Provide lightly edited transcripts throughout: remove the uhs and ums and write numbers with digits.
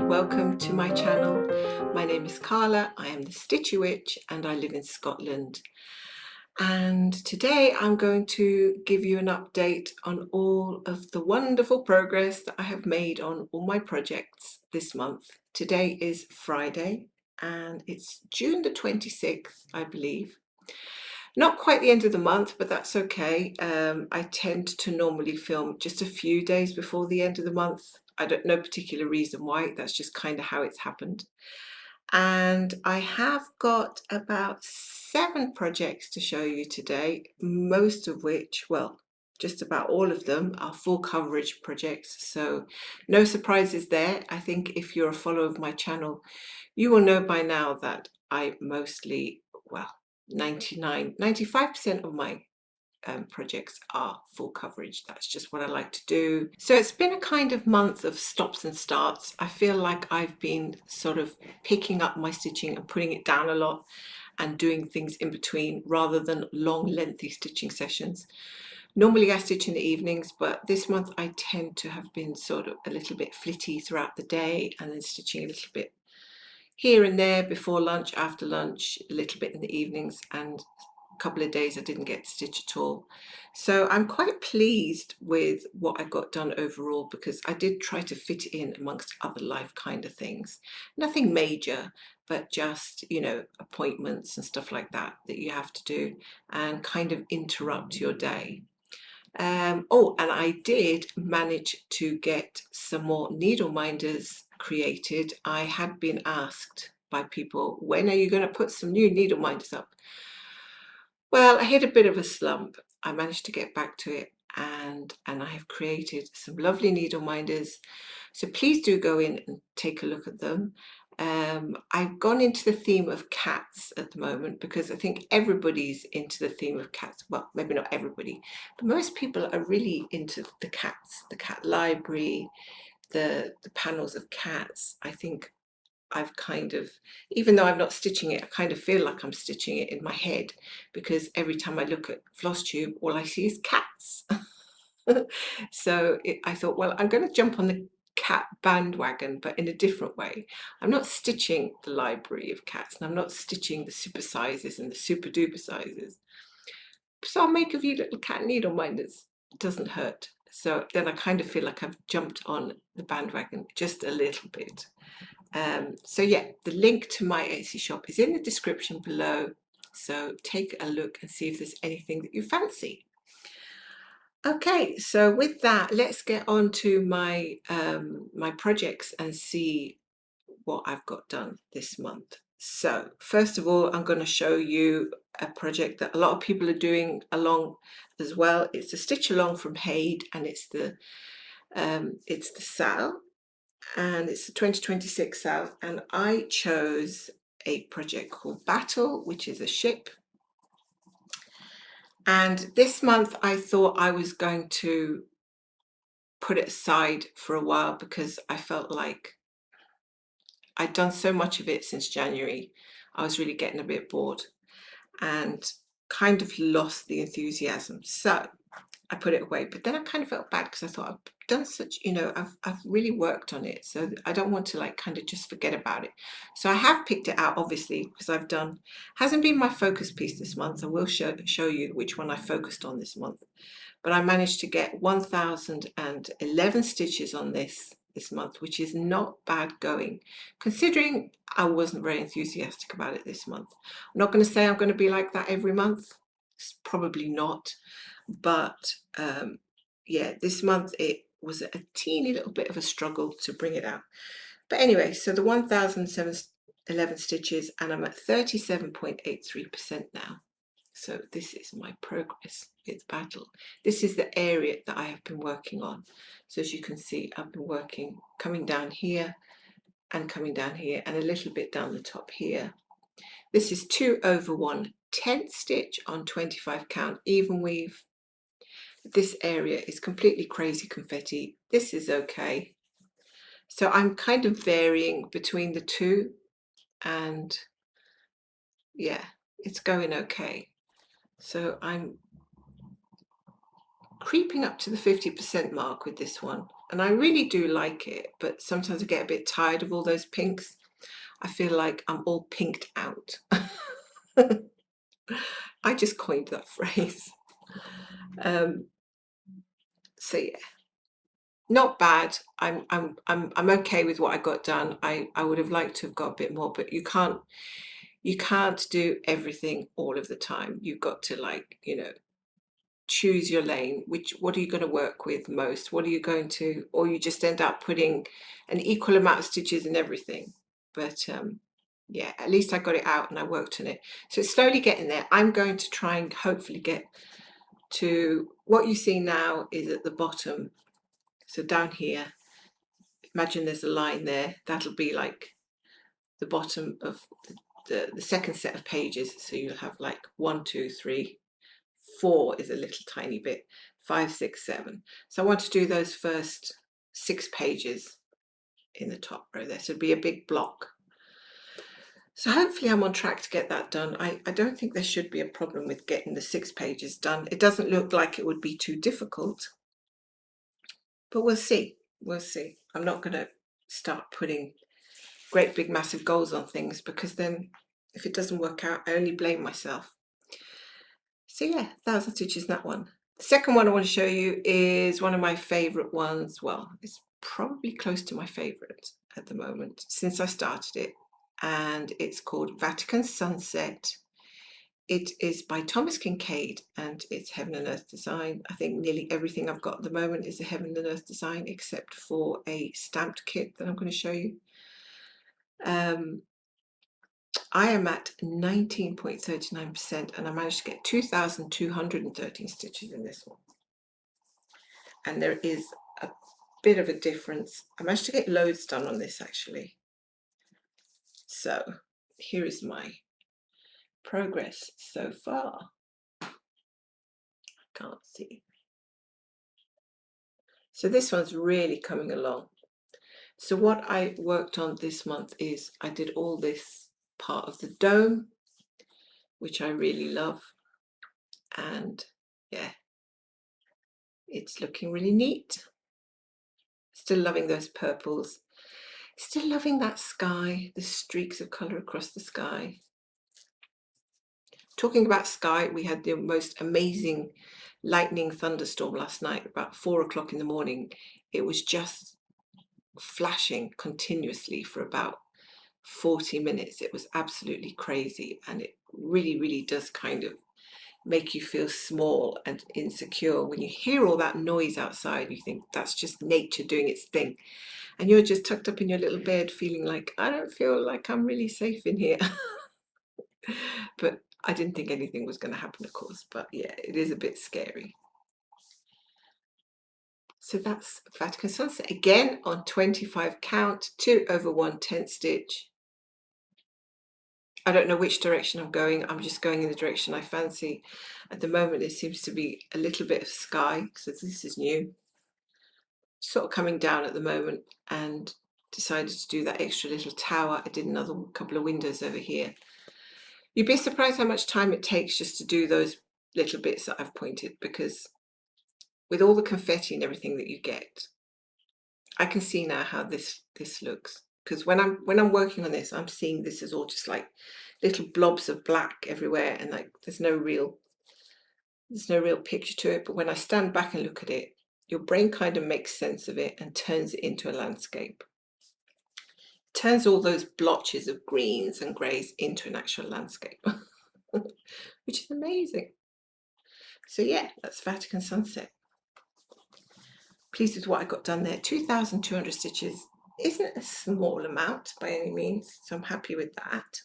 welcome to my channel. My name is Carla, I am the Stitchy Witch and I live in Scotland. And today I'm going to give you an update on all of the wonderful progress that I have made on all my projects this month. Today is Friday and it's June the 26th, I believe. Not quite the end of the month, but that's okay. I tend to normally film just a few days before the end of the month. I don't know particular reason why, that's just kind of how it's happened. And I have got about 7 projects to show you today, most of which, well, just about all of them are full coverage projects, so no surprises there. I think if you're a follower of my channel, you will know by now that I mostly, well, 95% of my projects are full coverage. That's just what I like to do. So it's been a kind of month of stops and starts. I feel like I've been sort of picking up my stitching and putting it down a lot and doing things in between rather than long lengthy stitching sessions. Normally I stitch in the evenings, but this month I tend to have been sort of a little bit flitty throughout the day and then stitching a little bit here and there before lunch, after lunch, a little bit in the evenings, and a couple of days I didn't get to stitch at all. So I'm quite pleased with what I got done overall, because I did try to fit it in amongst other life kind of things. Nothing major, but just, you know, appointments and stuff like that that you have to do and kind of interrupt your day. Oh, and I did manage to get some more needle minders created. I had been asked by people, when are you going to put some new needle minders up? Well, I hit a bit of a slump. I managed to get back to it, and I have created some lovely needle minders. So please do go in and take a look at them. I've gone into the theme of cats at the moment because I think everybody's into the theme of cats. Well, maybe not everybody, but most people are really into the cats, the cat library, the panels of cats. I think I've kind of, even though I'm not stitching it, I kind of feel like I'm stitching it in my head, because every time I look at floss tube, all I see is cats. So I thought, well, I'm going to jump on the cat bandwagon, but in a different way. I'm not stitching the library of cats, and I'm not stitching the super sizes and the super duper sizes. So I'll make a few little cat needle minders. It doesn't hurt. So then I kind of feel like I've jumped on the bandwagon just a little bit. So yeah, the link to my Etsy shop is in the description below. So take a look and see if there's anything that you fancy. Okay, so with that, let's get on to my my projects and see what I've got done this month. So first of all, I'm going to show you a project that a lot of people are doing along as well. It's a stitch along from HAED, and it's the SAL, and it's the 2026 SAL, and I chose a project called Battle, which is a ship. And this month I thought I was going to put it aside for a while because I felt like I'd done so much of it since January. I was really getting a bit bored and kind of lost the enthusiasm. So I put it away, but then I kind of felt bad because I thought I've done such, you know, I've really worked on it, so I don't want to like kind of just forget about it. So I have picked it out, obviously, because I've done, hasn't been my focus piece this month. I will show you which one I focused on this month, but I managed to get 1011 stitches on this month, which is not bad going, considering I wasn't very enthusiastic about it this month. I'm not going to say I'm going to be like that every month. It's probably not. But yeah, this month it was a teeny little bit of a struggle to bring it out. But anyway, so the 1011 stitches, and I'm at 37.83% now. So this is my progress with Battle. This is the area that I have been working on. So as you can see, I've been working, coming down here and coming down here and a little bit down the top here. This is 2 over 1/10 stitch on 25 count even weave. This area is completely crazy confetti. This is okay. So I'm kind of varying between the two, and yeah, it's going okay. So I'm creeping up to the 50% mark with this one. and I really do like it, but sometimes I get a bit tired of all those pinks. I feel like I'm all pinked out. I just coined that phrase. Um, so yeah, not bad. I'm okay with what I got done. I would have liked to have got a bit more, but you can't do everything all of the time. You've got to, like, choose your lane. What are you going to work with most? What are you going to, or you just end up putting an equal amount of stitches in everything. But yeah, at least I got it out and I worked on it. So it's slowly getting there. I'm going to try and hopefully get to what you see now is at the bottom. So down here, imagine there's a line there. That'll be like the bottom of the second set of pages. So you'll have like 1, 2, 3, 4 is a little tiny bit, 5, 6, 7. So I want to do those first 6 pages in the top row there. So it'd be a big block. So hopefully I'm on track to get that done. I don't think there should be a problem with getting the 6 pages done. It doesn't look like it would be too difficult, but we'll see. We'll see. I'm not going to start putting great big massive goals on things, because then if it doesn't work out, I only blame myself. So yeah, 1,000 stitches, that one. The second one I want to show you is one of my favorite ones. Well, it's probably close to my favorite at the moment since I started it, and it's called Vatican Sunset. It is by Thomas Kincade, and it's Heaven and Earth design. I think nearly everything I've got at the moment is a Heaven and Earth design, except for a stamped kit that I'm going to show you. I am at 19.39%, and I managed to get 2,213 stitches in this one. And there is a bit of a difference. I managed to get loads done on this, actually. So here is my progress so far. I can't see. So this one's really coming along. So what I worked on this month is I did all this part of the dome, which I really love. And yeah, it's looking really neat. Still loving those purples. Still loving that sky, the streaks of colour across the sky. Talking about sky, we had the most amazing lightning thunderstorm last night, about 4 o'clock in the morning. It was just flashing continuously for about 40 minutes. It was absolutely crazy, and it really, really does kind of make you feel small and insecure. When you hear all that noise outside, you think that's just nature doing its thing. And you're just tucked up in your little bed feeling like, I don't feel like I'm really safe in here. But I didn't think anything was going to happen, of course. But yeah, it is a bit scary. So that's Vatican Sunset. Again, on 25 count, 2 over 1/10 stitch. I don't know which direction I'm going. I'm just going in the direction I fancy. At the moment, it seems to be a little bit of sky, so this is new. Sort of coming down at the moment, and decided to do that extra little tower. I did another couple of windows over here. You'd be surprised how much time it takes just to do those little bits that I've pointed, because with all the confetti and everything that you get, I can see now how this looks. Because when I'm working on this, I'm seeing this as all just like little blobs of black everywhere, and like there's no real picture to it. But when I stand back and look at it, your brain kind of makes sense of it and turns it into a landscape. Turns all those blotches of greens and greys into an actual landscape, which is amazing. So yeah, that's Vatican Sunset. Pleased with what I got done there. 2,200 stitches isn't a small amount by any means, so I'm happy with that.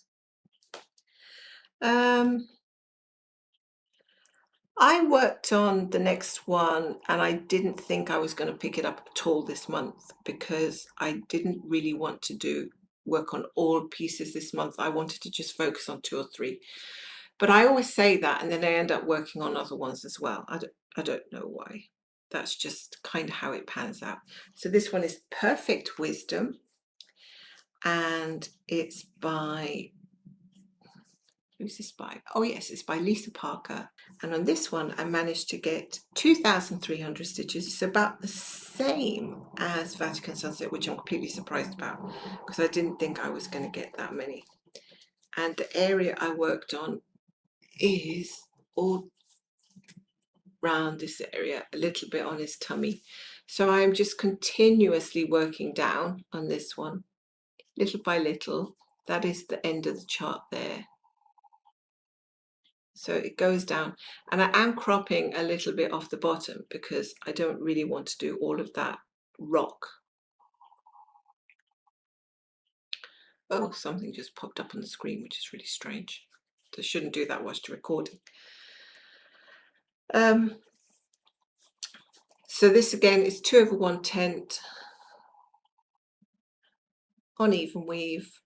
I worked on the next one, and I didn't think I was going to pick it up at all this month, because I didn't really want to work on all pieces this month. I wanted to just focus on 2 or 3. But I always say that, and then I end up working on other ones as well. I don't know why. That's just kind of how it pans out. So this one is Purrfect Wisdom, and it's by Who's this by? Oh yes, it's by Lisa Parker. And on this one, I managed to get 2,300 stitches. It's about the same as Vatican Sunset, which I'm completely surprised about because I didn't think I was going to get that many. And the area I worked on is all round this area, a little bit on his tummy. So I'm just continuously working down on this one, little by little. That is the end of the chart there. So it goes down, and I am cropping a little bit off the bottom because I don't really want to do all of that rock. Oh, something just popped up on the screen, which is really strange. I shouldn't do that whilst you're recording. So this again is 2/1/10 uneven weave.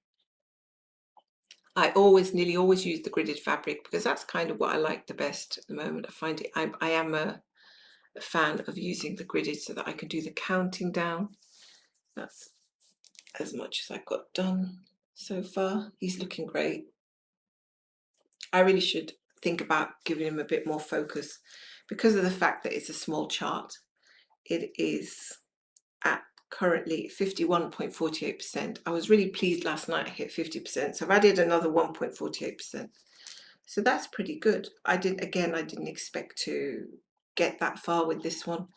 I nearly always use the gridded fabric because that's kind of what I like the best at the moment. I find it, I am a fan of using the gridded so that I can do the counting down. That's as much as I've got done so far. He's looking great. I really should think about giving him a bit more focus because of the fact that it's a small chart. It is at currently 51.48%. I was really pleased last night I hit 50%. So I've added another 1.48%. So that's pretty good. I didn't expect to get that far with this one.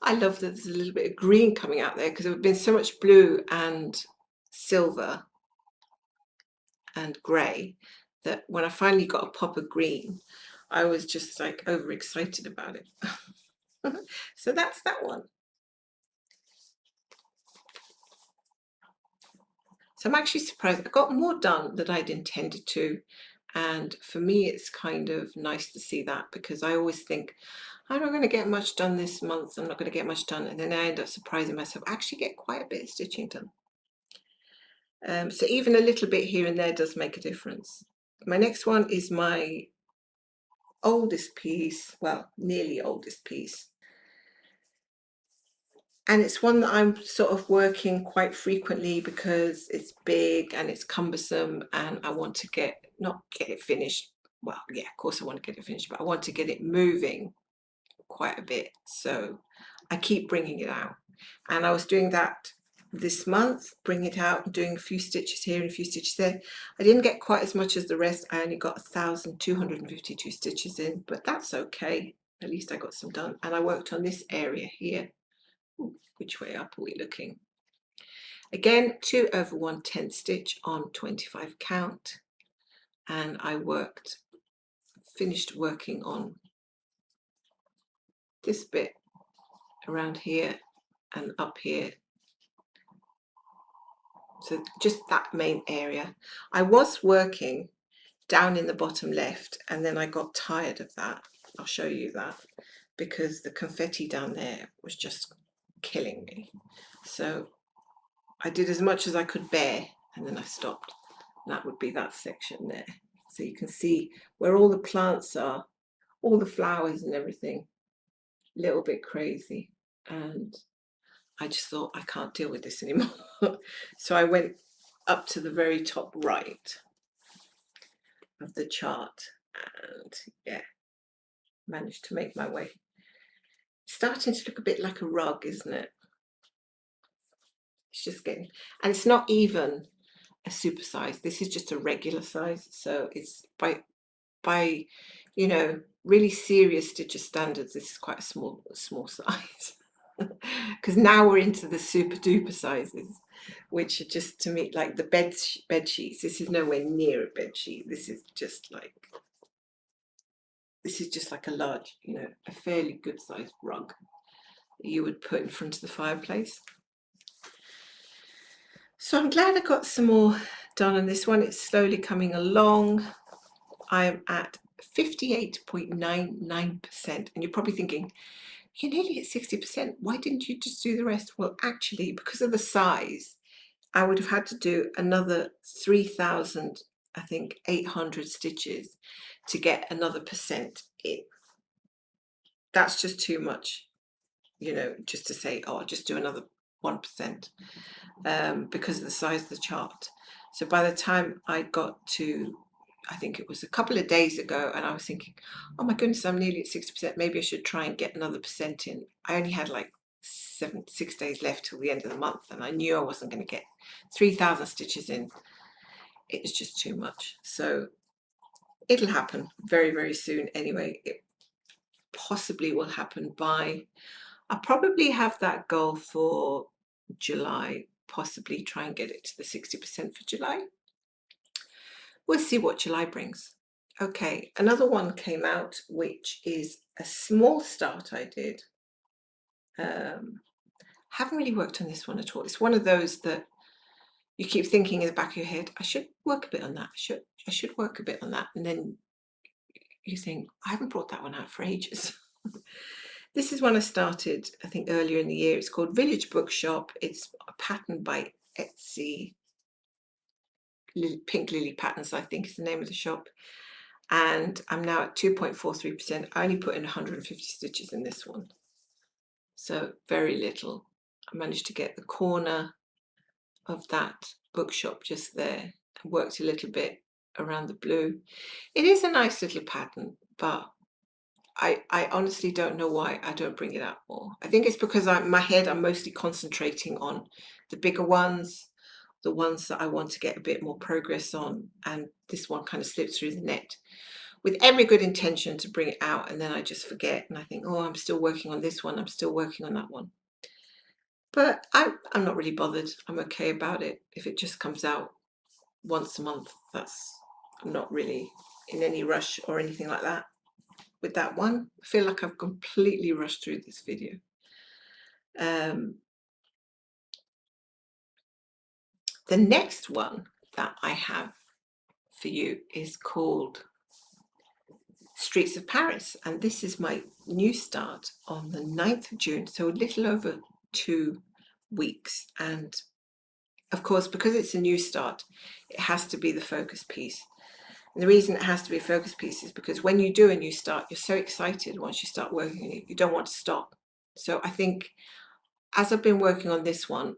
I love that there's a little bit of green coming out there because there have been so much blue and silver and grey that when I finally got a pop of green, I was just like overexcited about it. So that's that one. So I'm actually surprised. I got more done than I'd intended to. And for me, it's kind of nice to see that because I always think, I'm not going to get much done this month. I'm not going to get much done. And then I end up surprising myself. I actually get quite a bit of stitching done. So even a little bit here and there does make a difference. My next one is my oldest piece, well, nearly oldest piece. And it's one that I'm sort of working quite frequently because it's big and it's cumbersome and I want to not get it finished. Well, yeah, of course I want to get it finished, but I want to get it moving quite a bit. So I keep bringing it out. And I was doing that this month, bringing it out and doing a few stitches here and a few stitches there. I didn't get quite as much as the rest. I only got 1,252 stitches in, but that's okay. At least I got some done. And I worked on this area here. Ooh, which way up are we looking? Again, 2/1/10 stitch on 25 count. And I finished working on this bit around here and up here. So just that main area. I was working down in the bottom left and then I got tired of that. I'll show you that because the confetti down there was just killing me. So I did as much as I could bear and then I stopped. And that would be that section there. So you can see where all the plants are, all the flowers and everything. A little bit crazy. And I just thought, I can't deal with this anymore. So I went up to the very top right of the chart and yeah, managed to make my way. Starting to look a bit like a rug, isn't it? It's just getting, and it's not even a super size. This is just a regular size. So it's by you know, really serious stitcher standards, this is quite a small size. Because now we're into the super duper sizes, which are just, to me, like the bed sheets. This is nowhere near a bed sheet. This is just like a large, you know, a fairly good sized rug that you would put in front of the fireplace. So I'm glad I got some more done on this one. It's slowly coming along. I am at 58.99%, and you're probably thinking, you're nearly at 60%. Why didn't you just do the rest? Well, actually, because of the size, I would have had to do another 3,000, I think, 800 stitches to get another percent in. That's just too much, you know, just to say, oh, I'll just do another 1%, because of the size of the chart. So by the time I got to I think it was a couple of days ago, and I was thinking, oh my goodness, I'm nearly at 60%. Maybe I should try and get another percent in. I only had like 6 days left till the end of the month, and I knew I wasn't going to get 3,000 stitches in. It was just too much. So it'll happen very, very soon anyway. It possibly will happen by, I'll probably have that goal for July, possibly try and get it to the 60% for July. We'll see what July brings. Okay, another one came out, which is a small start I did. Haven't really worked on this one at all. It's one of those that you keep thinking in the back of your head, I should work a bit on that. I should work a bit on that. And then you think, I haven't brought that one out for ages. This is one I started, I think, earlier in the year. It's called Village Bookshop. It's a pattern by Etsy. Pink Lily Patterns, I think, is the name of the shop. And I'm now at 2.43%. I only put in 150 stitches in this one. So very little. I managed to get the corner of that bookshop just there and worked a little bit around the blue. It is a nice little pattern, but I honestly don't know why I don't bring it out more. I think it's because my head, I'm mostly concentrating on the bigger ones, the ones that I want to get a bit more progress on, and this one kind of slips through the net with every good intention to bring it out, and then I just forget and I think, oh, I'm still working on this one, I'm still working on that one. But I'm not really bothered. I'm okay about it. If it just comes out once a month, I'm not really in any rush or anything like that. With that one, I feel like I've completely rushed through this video. The next one that I have for you is called Streets of Paris, and this is my new start on the 9th of June, so a little over 2 weeks. And of course, because it's a new start, it has to be the focus piece. And the reason it has to be a focus piece is because when you do a new start, you're so excited once you start working on it, you don't want to stop. So I think as I've been working on this one,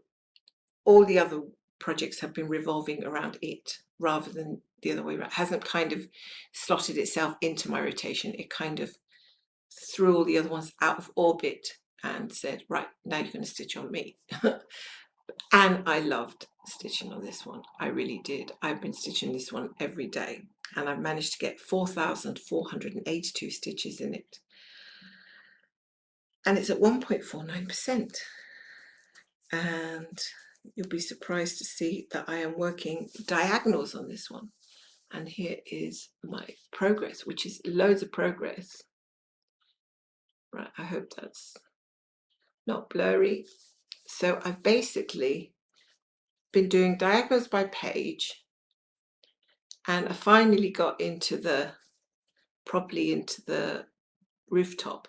all the other projects have been revolving around it rather than the other way around. It hasn't kind of slotted itself into my rotation. It kind of threw all the other ones out of orbit and said, right, now you're going to stitch on me. And I loved stitching on this one. I really did. I've been stitching this one every day, and I've managed to get 4,482 stitches in it. And it's at 1.49%. And you'll be surprised to see that I am working diagonals on this one. And here is my progress, which is loads of progress. Right, I hope that's not blurry. So I've basically been doing diagonals by page, and I finally got properly into the rooftop.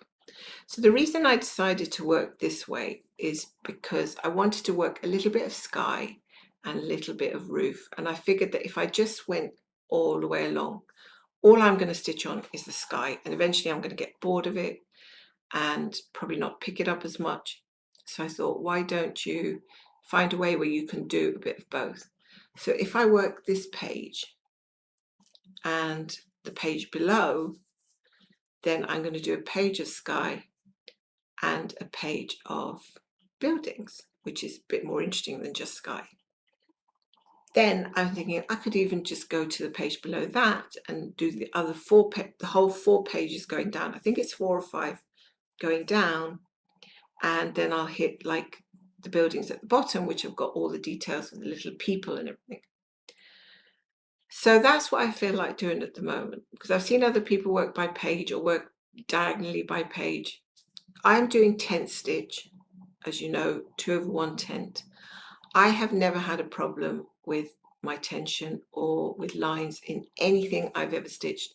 So the reason I decided to work this way is because I wanted to work a little bit of sky and a little bit of roof, and I figured that if I just went all the way along, all I'm going to stitch on is the sky, and eventually I'm going to get bored of it and probably not pick it up as much. So I thought, why don't you find a way where you can do a bit of both? So if I work this page and the page below, then I'm going to do a page of sky and a page of buildings, which is a bit more interesting than just sky. Then I'm thinking I could even just go to the page below that and do the other the whole 4 pages going down. I think it's 4 or 5 going down, and then I'll hit like the buildings at the bottom, which have got all the details of the little people and everything. So that's what I feel like doing at the moment, because I've seen other people work by page or work diagonally by page. I'm doing tent stitch, as you know, 2/1 tent. I have never had a problem with my tension or with lines in anything I've ever stitched,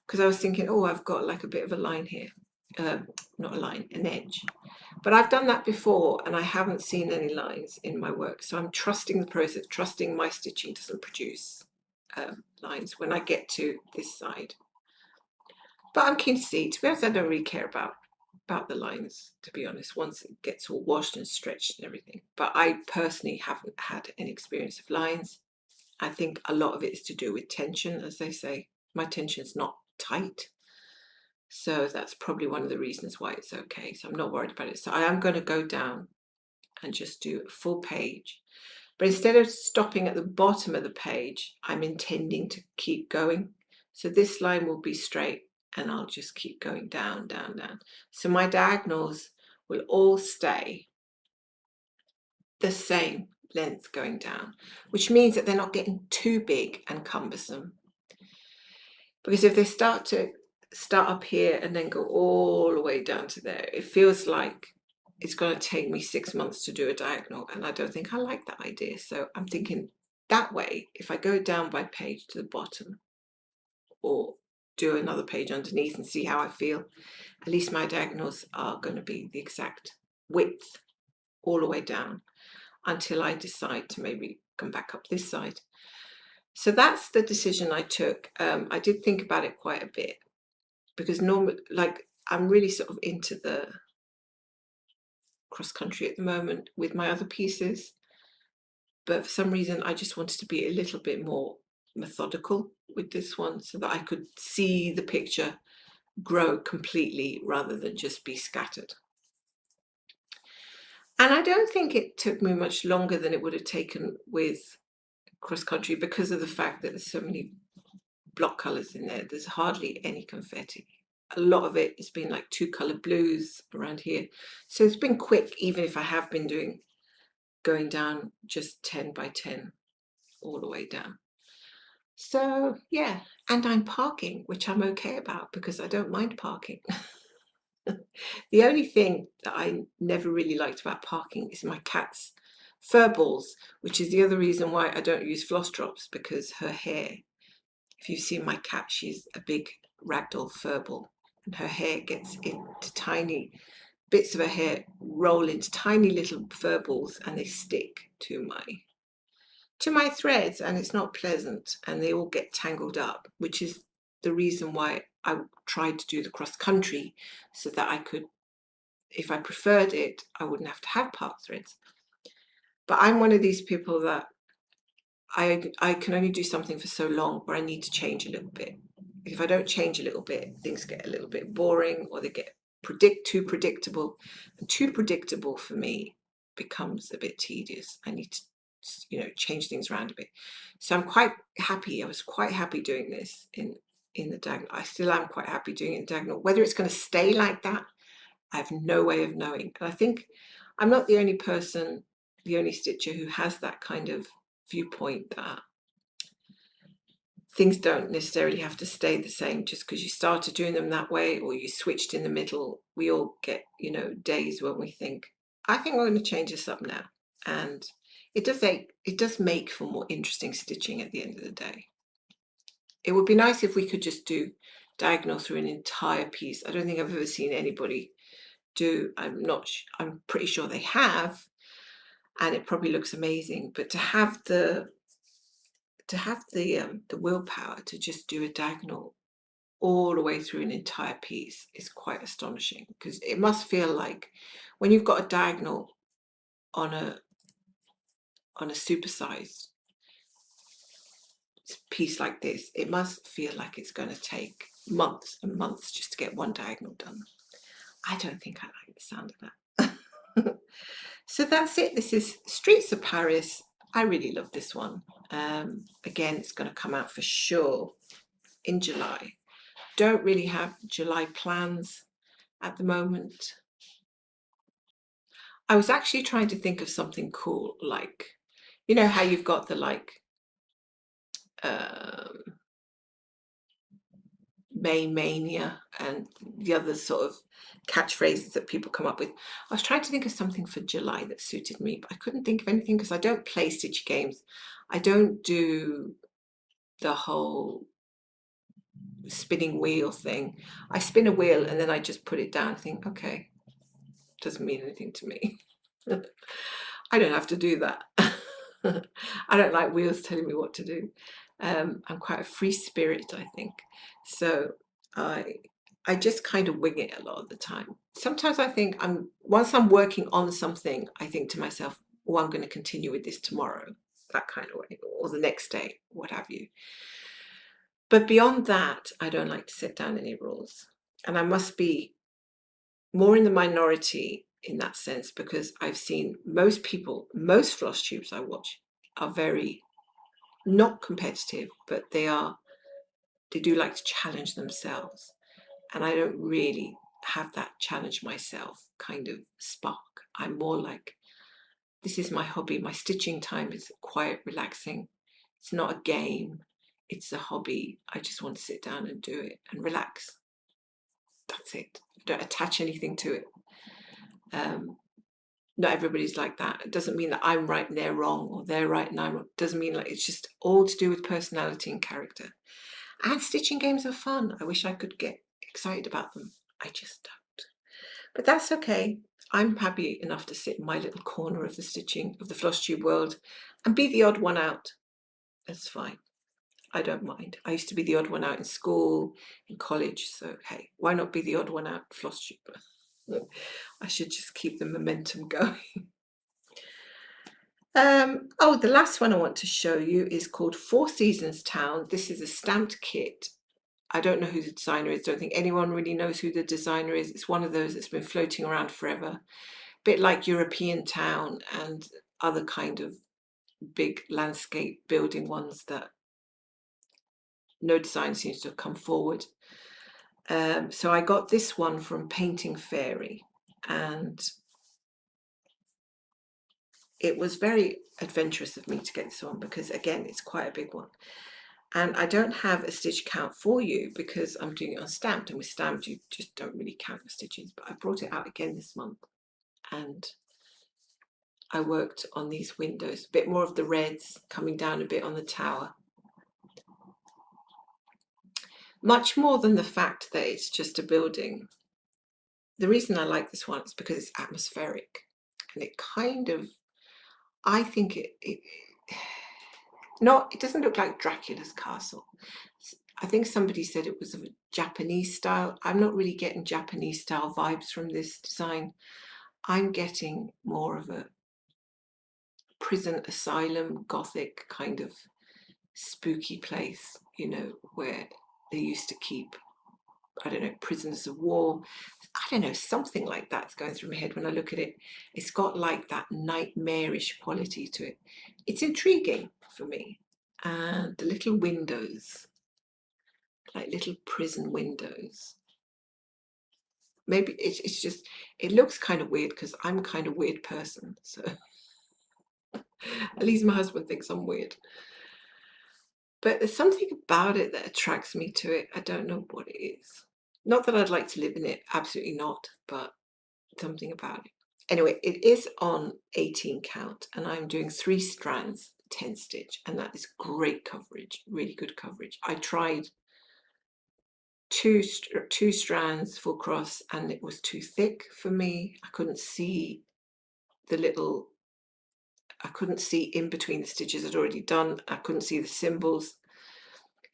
because I was thinking, oh, I've got like a bit of a line here, not a line, an edge. But I've done that before and I haven't seen any lines in my work. So I'm trusting the process, trusting my stitching doesn't produce lines when I get to this side. But I'm keen to see. To be honest, I don't really care about the lines, to be honest, once it gets all washed and stretched and everything. But I personally haven't had any experience of lines, I think a lot of it is to do with tension, as they say. My tension's not tight. So that's probably one of the reasons why it's okay. So I'm not worried about it. So I am going to go down and just do a full page. But instead of stopping at the bottom of the page, I'm intending to keep going. So this line will be straight and I'll just keep going down, down, down. So my diagonals will all stay the same length going down, which means that they're not getting too big and cumbersome. Because if they start up here and then go all the way down to there, it feels like it's going to take me 6 months to do a diagonal, and I don't think I like that idea. So I'm thinking that way, if I go down by page to the bottom or do another page underneath and see how I feel, at least my diagonals are going to be the exact width all the way down until I decide to maybe come back up this side. So that's the decision I took. I did think about it quite a bit because normally, like, I'm really sort of into the cross country at the moment with my other pieces, but for some reason I just wanted to be a little bit more methodical with this one so that I could see the picture grow completely rather than just be scattered. And I don't think it took me much longer than it would have taken with cross country because of the fact that there's so many block colors in there. There's hardly any confetti. A lot of it has been like 2-color blues around here. So it's been quick, even if I have been going down just 10 by 10 all the way down. So yeah, and I'm parking, which I'm okay about because I don't mind parking. The only thing that I never really liked about parking is my cat's fur balls, which is the other reason why I don't use floss drops, because her hair, if you've seen my cat, she's a big ragdoll fur ball, and her hair gets into tiny bits of her hair, roll into tiny little fur balls, and they stick to my threads, and it's not pleasant, and they all get tangled up, which is the reason why I tried to do the cross country, so that I could, if I preferred it, I wouldn't have to have park threads. But I'm one of these people that I can only do something for so long where I need to change a little bit. If I don't change a little bit, things get a little bit boring, or they get too predictable. And too predictable for me becomes a bit tedious. I need to, change things around a bit. So I'm quite happy. I was quite happy doing this in the diagonal. I still am quite happy doing it in diagonal. Whether it's going to stay like that, I have no way of knowing. And I think I'm not the only person, the only stitcher who has that kind of viewpoint that things don't necessarily have to stay the same just because you started doing them that way or you switched in the middle. We all get, days when we think, I think we're going to change this up now. And it does make for more interesting stitching at the end of the day. It would be nice if we could just do diagonal through an entire piece. I don't think I've ever seen anybody do. I'm pretty sure they have, and it probably looks amazing. But to have the willpower to just do a diagonal all the way through an entire piece is quite astonishing, because it must feel like when you've got a diagonal on a supersized piece like this, it must feel like it's going to take months and months just to get one diagonal done. I don't think I like the sound of that. So that's it. This is Streets of Paris. I really love this one. Again, it's going to come out for sure in July. Don't really have July plans at the moment. I was actually trying to think of something cool, like, how you've got the May Mania and the other sort of catchphrases that people come up with. I was trying to think of something for July that suited me, but I couldn't think of anything because I don't play stitch games. I don't do the whole spinning wheel thing. I spin a wheel and then I just put it down and think, okay, doesn't mean anything to me. I don't have to do that. I don't like wheels telling me what to do. I'm quite a free spirit, I think. So I just kind of wing it a lot of the time. Sometimes I think once I'm working on something, I think to myself, oh, I'm going to continue with this tomorrow. that kind of way, or the next day, what have you. But beyond that, I don't like to set down any rules. And I must be more in the minority in that sense, because I've seen most people, most floss tubes I watch are very not competitive, but they do like to challenge themselves. And I don't really have that challenge myself kind of spark. I'm more like, this is my hobby. My stitching time is quiet, relaxing. It's not a game. It's a hobby. I just want to sit down and do it and relax. That's it. I don't attach anything to it. Not everybody's like that. It doesn't mean that I'm right and they're wrong, or they're right and I'm wrong. It doesn't mean, like, it's just all to do with personality and character. And stitching games are fun. I wish I could get excited about them. I just don't. But that's okay. I'm happy enough to sit in my little corner of the stitching, of the floss tube world, and be the odd one out. That's fine. I don't mind. I used to be the odd one out in school, in college, so hey, why not be the odd one out floss tube? I should just keep the momentum going. Oh, the last one I want to show you is called Four Seasons Town. This is a stamped kit. I don't know who the designer is. Don't think anyone really knows who the designer is. It's one of those that's been floating around forever. A bit like European Town and other kind of big landscape building ones that no design seems to have come forward. So I got this one from Painting Fairy, and it was very adventurous of me to get this one because, again, it's quite a big one. And I don't have a stitch count for you because I'm doing it on stamped, and with stamped you just don't really count the stitches. But I brought it out again this month, and I worked on these windows, a bit more of the reds coming down a bit on the tower. Much more than the fact that it's just a building. The reason I like this one is because it's atmospheric, and it kind of, I think it doesn't look like Dracula's castle. I think somebody said it was of a Japanese style. I'm not really getting Japanese style vibes from this design. I'm getting more of a prison asylum gothic kind of spooky place, you know, where they used to keep, I don't know, prisoners of war. I don't know, something like that's going through my head when I look at it. It's got like that nightmarish quality to it. It's intriguing for me. And the little windows, like little prison windows. Maybe it's just, it looks kind of weird because I'm a kind of weird person. So at least my husband thinks I'm weird. But there's something about it that attracts me to it. I don't know what it is. Not that I'd like to live in it, absolutely not, but something about it. Anyway, it is on 18 count, and I'm doing 3 strands, 10 stitch, and that is great coverage, really good coverage. I tried two strands full cross, and it was too thick for me. I couldn't see in between the stitches I'd already done. I couldn't see the symbols.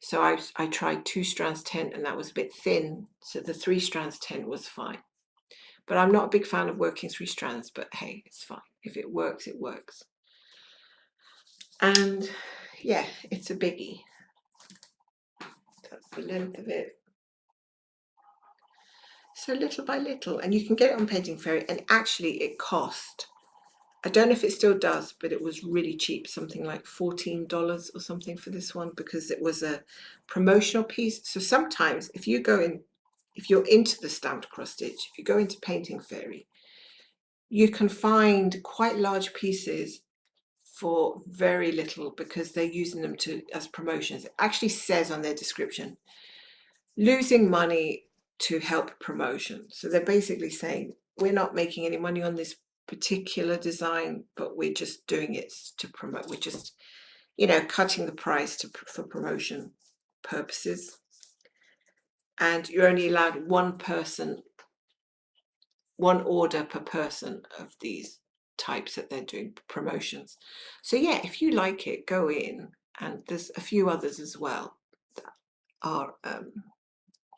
So I tried 2 strands 10, and that was a bit thin. So the 3 strands 10 was fine. But I'm not a big fan of working 3 strands, but hey, it's fine. If it works, it works. And yeah, it's a biggie. That's the length of it. So little by little, and you can get it on Painting Fairy, and actually it cost, I don't know if it still does, but it was really cheap, something like $14 or something for this one, because it was a promotional piece. So sometimes if you're into the stamped cross stitch, if you go into Painting Fairy, you can find quite large pieces for very little because they're using them as promotions. It actually says on their description, losing money to help promotion. So they're basically saying, we're not making any money on this particular design, but we're just doing it to promote. We're just, cutting the price for promotion purposes. And you're only allowed one order per person of these types that they're doing promotions. So yeah, if you like it, go in, and there's a few others as well that are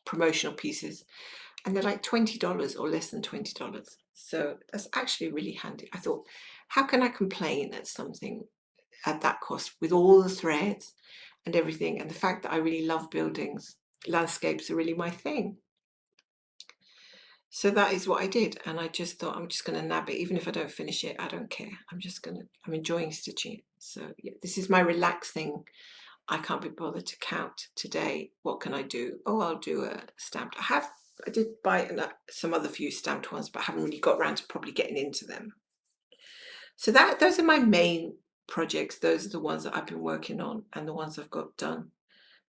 promotional pieces, and they're like $20 or less than $20. So that's actually really handy. I thought, how can I complain at something at that cost with all the threads and everything. And the fact that I really love buildings, landscapes are really my thing. So that is what I did. And I just thought, I'm just going to nab it. Even if I don't finish it, I don't care. I'm enjoying stitching it. So yeah, this is my relaxing. I can't be bothered to count today. What can I do? Oh, I'll do a stamped. I did buy some other few stamped ones, but I haven't really got around to probably getting into them. So those are my main projects. Those are the ones that I've been working on and the ones I've got done.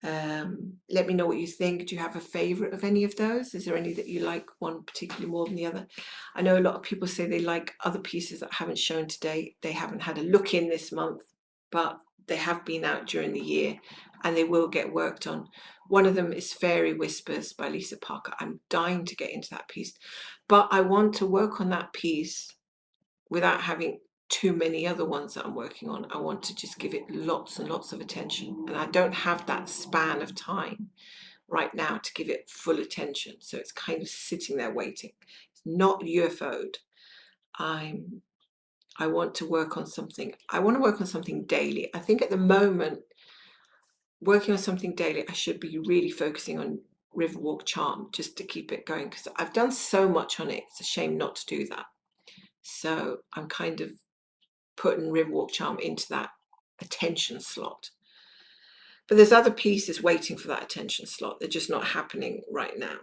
Let me know what you think. Do you have a favorite of any of those? Is there any that you like one particularly more than the other? I know a lot of people say they like other pieces that I haven't shown today. They haven't had a look in this month, but they have been out during the year and they will get worked on. One of them is Fairy Whispers by Lisa Parker. I'm dying to get into that piece, but I want to work on that piece without having too many other ones that I'm working on. I want to just give it lots and lots of attention, and I don't have that span of time right now to give it full attention, so it's kind of sitting there waiting. It's not UFO'd. I want to work on something. I want to work on something daily. I think at the moment, working on something daily, I should be really focusing on Riverwalk Charm just to keep it going, because I've done so much on it. It's a shame not to do that. So I'm kind of putting Riverwalk Charm into that attention slot. But there's other pieces waiting for that attention slot. They're just not happening right now.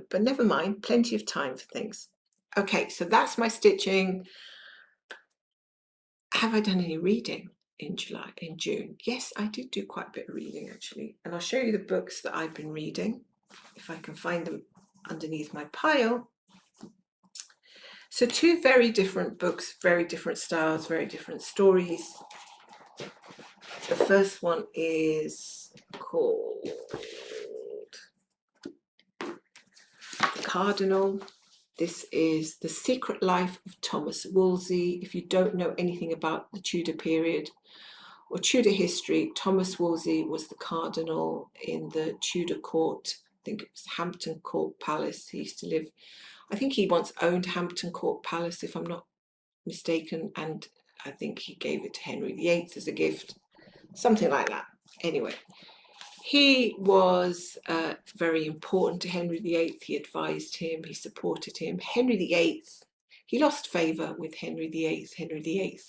But never mind, plenty of time for things. Okay, so that's my stitching. Have I done any reading in June? Yes, I did do quite a bit of reading actually. And I'll show you the books that I've been reading, if I can find them underneath my pile. So 2 very different books, very different styles, very different stories. The first one is called The Cardinal. This is The Secret Life of Thomas Wolsey. If you don't know anything about the Tudor period or Tudor history, Thomas Wolsey was the cardinal in the Tudor court. I think it was Hampton Court Palace. He used to live, I think he once owned Hampton Court Palace, if I'm not mistaken, and I think he gave it to Henry VIII as a gift, something like that. Anyway, he was very important to Henry VIII. He advised him, he supported him. Henry VIII, he lost favour with Henry VIII. Henry VIII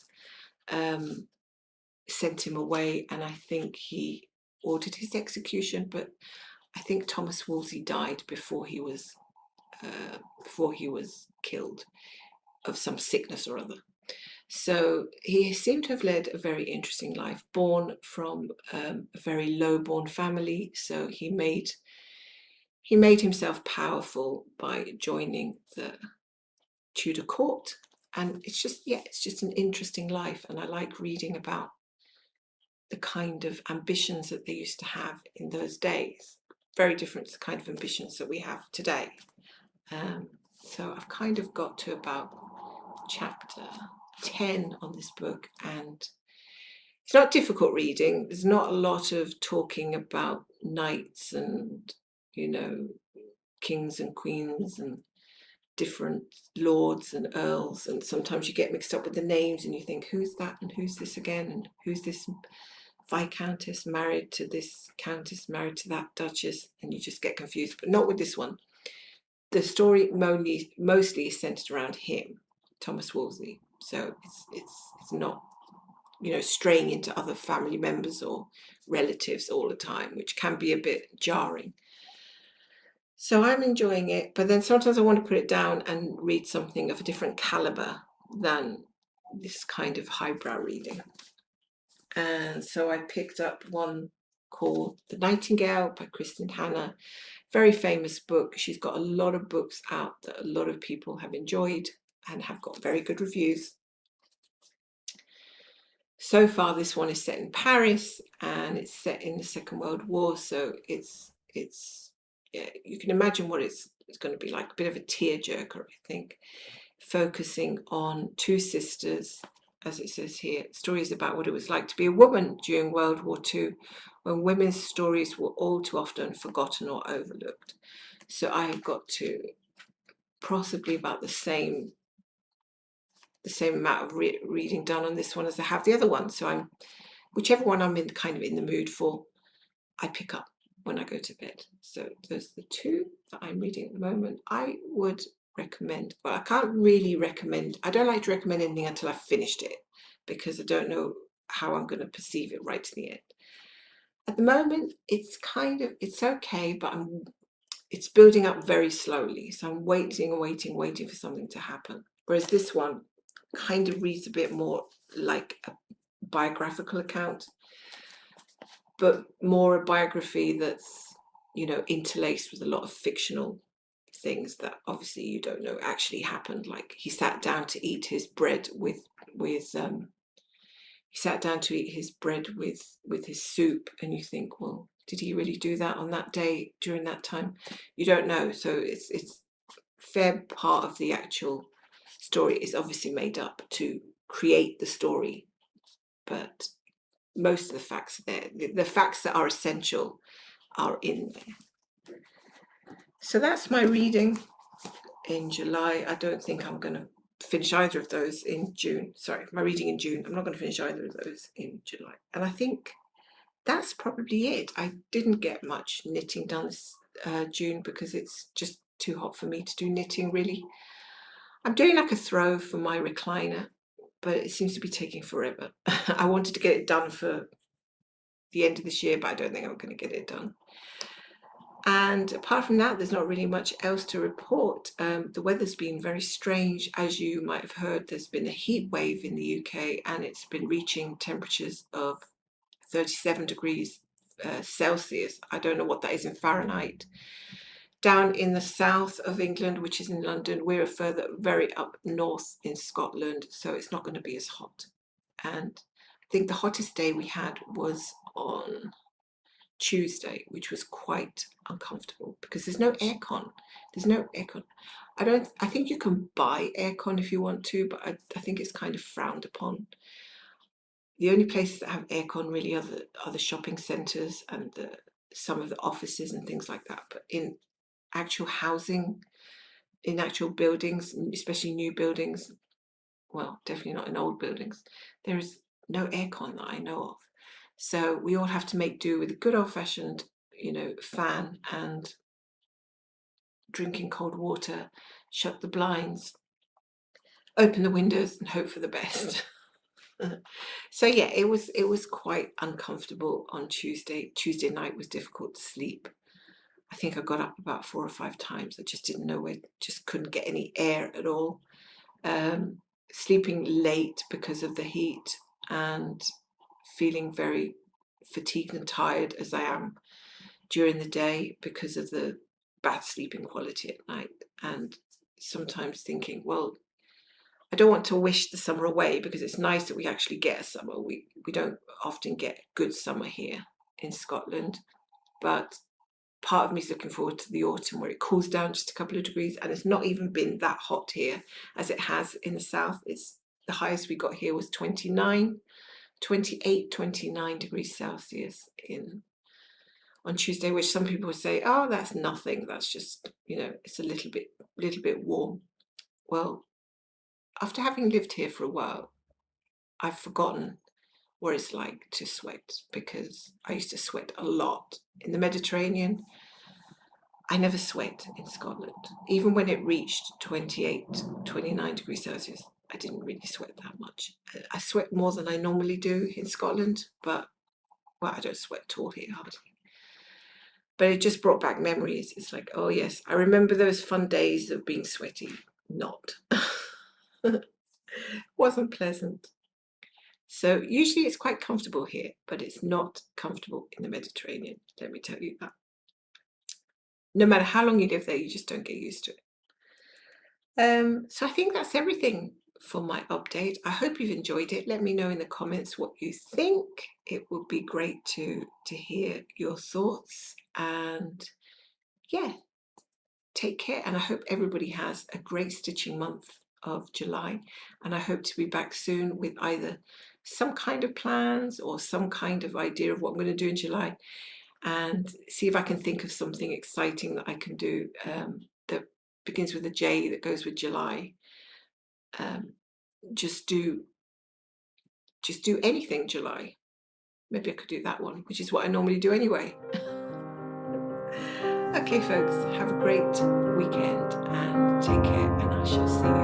sent him away, and I think he ordered his execution, but I think Thomas Wolsey died before he was killed of some sickness or other. So he seemed to have led a very interesting life, born from a very low-born family. So he made himself powerful by joining the Tudor court, and it's just an interesting life. And I like reading about the kind of ambitions that they used to have in those days. Very different to the kind of ambitions that we have today. So I've kind of got to about chapter 10 on this book, and it's not difficult reading. There's not a lot of talking about knights and, kings and queens and different lords and earls, and sometimes you get mixed up with the names and you think, who's that and who's this again, and who's this viscountess married to this countess married to that duchess, and you just get confused. But not with this one. The story mostly is centered around him, Thomas Wolsey. So it's not, straying into other family members or relatives all the time, which can be a bit jarring. So I'm enjoying it, but then sometimes I want to put it down and read something of a different caliber than this kind of highbrow reading. And so I picked up one called The Nightingale by Kristen Hanna. Very famous book. She's got a lot of books out that a lot of people have enjoyed and have got very good reviews. So far, this one is set in Paris and it's set in the Second World War. So it's you can imagine what it's going to be like, a bit of a tearjerker, I think, focusing on 2 sisters, as it says here. Stories about what it was like to be a woman during World War II, when women's stories were all too often forgotten or overlooked. So I have got to possibly about the same the same amount of reading done on this one as I have the other one. So whichever one I'm kind of in the mood for, I pick up when I go to bed. So those are the two that I'm reading at the moment. I would recommend, well, I can't really recommend, I don't like to recommend anything until I've finished it, because I don't know how I'm going to perceive it right to the end. At the moment, it's okay, but it's building up very slowly. So I'm waiting for something to happen. Whereas this one kind of reads a bit more like a biographical account, but more a biography that's, interlaced with a lot of fictional things that obviously you don't know actually happened. Like he sat down to eat his bread with his soup, and you think, well, did he really do that on that day during that time? You don't know. So it's fair part of the actual story is obviously made up to create the story, but most of the facts are there. The facts that are essential are in there. So that's my reading in July. I don't think I'm going to finish either of those in June. Sorry, my reading in June. I'm not going to finish either of those in July. And I think that's probably it. I didn't get much knitting done this June because it's just too hot for me to do knitting, really. I'm doing like a throw for my recliner, but it seems to be taking forever. I wanted to get it done for the end of this year, but I don't think I'm going to get it done. And apart from that, there's not really much else to report. The weather's been very strange. As you might have heard, there's been a heat wave in the UK, and it's been reaching temperatures of 37 degrees Celsius. I don't know what that is in Fahrenheit. Down in the south of England, which is in London, we're further very up north in Scotland, so it's not going to be as hot. And I think the hottest day we had was on Tuesday, which was quite uncomfortable because there's no aircon. I think you can buy aircon if you want to, but I think it's kind of frowned upon. The only places that have aircon really are the shopping centres and some of the offices and things like that. But in actual housing, in actual buildings, especially new buildings, well, definitely not in old buildings, there is no aircon that I know of. So we all have to make do with a good old-fashioned, fan and drinking cold water, shut the blinds, open the windows and hope for the best. So yeah, it was quite uncomfortable on Tuesday. Tuesday night was difficult to sleep. I think I got up about 4 or 5 times. I just didn't know where, just couldn't get any air at all. Sleeping late because of the heat and feeling very fatigued and tired as I am during the day because of the bad sleeping quality at night. And sometimes thinking, well, I don't want to wish the summer away because it's nice that we actually get a summer. We don't often get good summer here in Scotland, but part of me is looking forward to the autumn where it cools down just a couple of degrees, and it's not even been that hot here as it has in the south. It's the highest we got here was 28, 29 degrees Celsius on Tuesday, which some people would say, oh, that's nothing. That's just, it's a little bit warm. Well, after having lived here for a while, I've forgotten what it's like to sweat, because I used to sweat a lot in the Mediterranean. I never sweat in Scotland. Even when it reached 28, 29 degrees Celsius, I didn't really sweat that much. I sweat more than I normally do in Scotland, but, well, I don't sweat at all here, hardly. But it just brought back memories. It's like, oh yes, I remember those fun days of being sweaty. Not. Wasn't pleasant. So usually it's quite comfortable here, but it's not comfortable in the Mediterranean, let me tell you that. No matter how long you live there, you just don't get used to it. So I think that's everything for my update. I hope you've enjoyed it. Let me know in the comments what you think. It would be great to hear your thoughts. And yeah, take care. And I hope everybody has a great stitching month of July. And I hope to be back soon with either some kind of plans or some kind of idea of what I'm going to do in July, and see if I can think of something exciting that I can do that begins with a J that goes with July. just do anything July. Maybe I could do that one, which is what I normally do anyway. Okay, folks, have a great weekend and take care, and I shall see you